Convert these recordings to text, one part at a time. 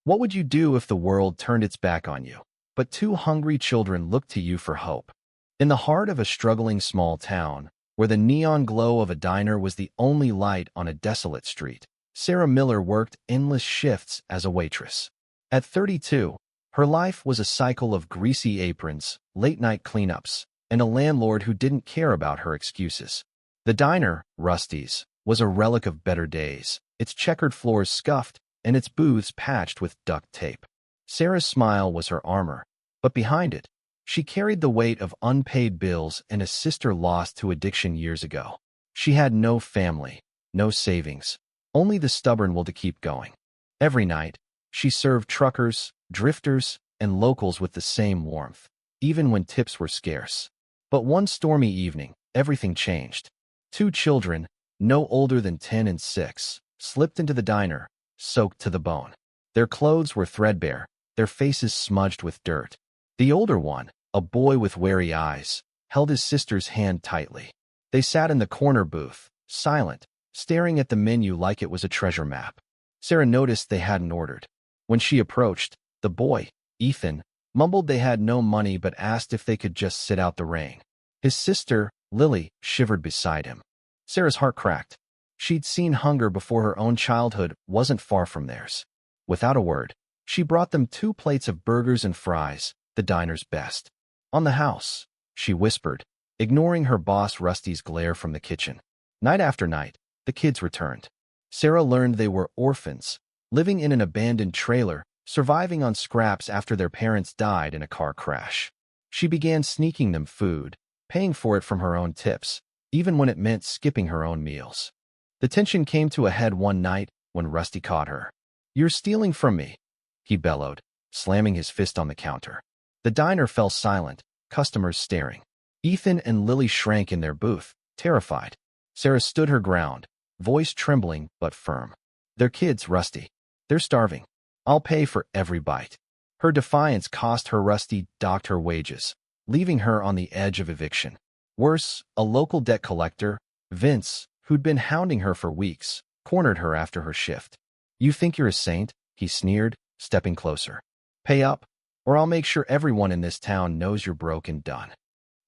What would you do if the world turned its back on you, but two hungry children looked to you for hope? In the heart of a struggling small town, where the neon glow of a diner was the only light on a desolate street, Sarah Miller worked endless shifts as a waitress. At 32, her life was a cycle of greasy aprons, late-night cleanups, and a landlord who didn't care about her excuses. The diner, Rusty's, was a relic of better days, its checkered floors scuffed and its booths patched with duct tape. Sarah's smile was her armor, but behind it, she carried the weight of unpaid bills and a sister lost to addiction years ago. She had no family, no savings, only the stubborn will to keep going. Every night, she served truckers, drifters, and locals with the same warmth, even when tips were scarce. But one stormy evening, everything changed. Two children, no older than 10 and 6, slipped into the diner, soaked to the bone. Their clothes were threadbare, their faces smudged with dirt. The older one, a boy with wary eyes, held his sister's hand tightly. They sat in the corner booth, silent, staring at the menu like it was a treasure map. Sarah noticed they hadn't ordered. When she approached, the boy, Ethan, mumbled they had no money but asked if they could just sit out the rain. His sister, Lily, shivered beside him. Sarah's heart cracked. She'd seen hunger before her own childhood wasn't far from theirs. Without a word, she brought them 2 plates of burgers and fries, the diner's best. On the house, she whispered, ignoring her boss Rusty's glare from the kitchen. Night after night, the kids returned. Sarah learned they were orphans, living in an abandoned trailer, surviving on scraps after their parents died in a car crash. She began sneaking them food, paying for it from her own tips, even when it meant skipping her own meals. The tension came to a head one night when Rusty caught her. "You're stealing from me," he bellowed, slamming his fist on the counter. The diner fell silent, customers staring. Ethan and Lily shrank in their booth, terrified. Sarah stood her ground, voice trembling but firm. "They're kids, Rusty. They're starving. I'll pay for every bite." Her defiance cost her. Rusty docked her wages, leaving her on the edge of eviction. Worse, a local debt collector, Vince, who'd been hounding her for weeks, cornered her after her shift. "You think you're a saint?" he sneered, stepping closer. "Pay up, or I'll make sure everyone in this town knows you're broke and done."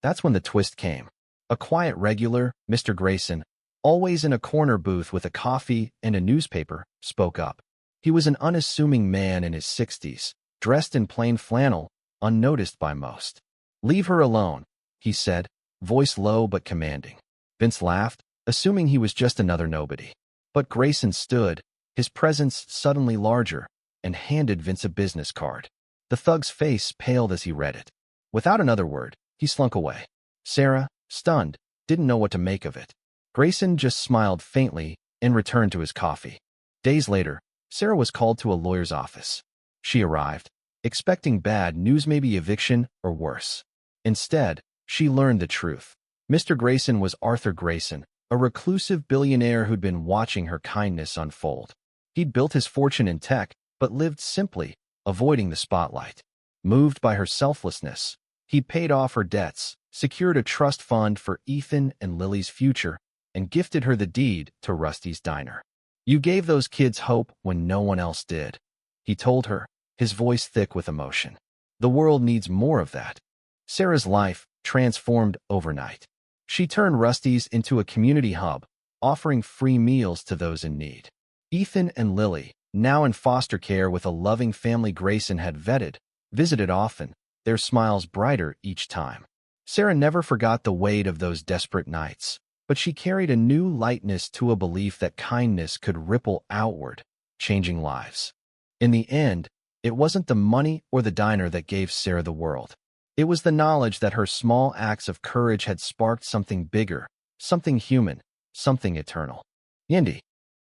That's when the twist came. A quiet regular, Mr. Grayson, always in a corner booth with a coffee and a newspaper, spoke up. He was an unassuming man in his 60s, dressed in plain flannel, unnoticed by most. "Leave her alone," he said, voice low but commanding. Vince laughed, assuming he was just another nobody. But Grayson stood, his presence suddenly larger, and handed Vince a business card. The thug's face paled as he read it. Without another word, he slunk away. Sarah, stunned, didn't know what to make of it. Grayson just smiled faintly and returned to his coffee. Days later, Sarah was called to a lawyer's office. She arrived, expecting bad news, maybe eviction or worse. Instead, she learned the truth. Mr. Grayson was Arthur Grayson, a reclusive billionaire who'd been watching her kindness unfold. He'd built his fortune in tech, but lived simply, avoiding the spotlight. Moved by her selflessness, he'd paid off her debts, secured a trust fund for Ethan and Lily's future, and gifted her the deed to Rusty's diner. "You gave those kids hope when no one else did," he told her, his voice thick with emotion. "The world needs more of that." Sarah's life transformed overnight. She turned Rusty's into a community hub, offering free meals to those in need. Ethan and Lily, now in foster care with a loving family Grayson had vetted, visited often, their smiles brighter each time. Sarah never forgot the weight of those desperate nights, but she carried a new lightness to a belief that kindness could ripple outward, changing lives. In the end, it wasn't the money or the diner that gave Sarah the world. It was the knowledge that her small acts of courage had sparked something bigger, something human, something eternal. Yindi.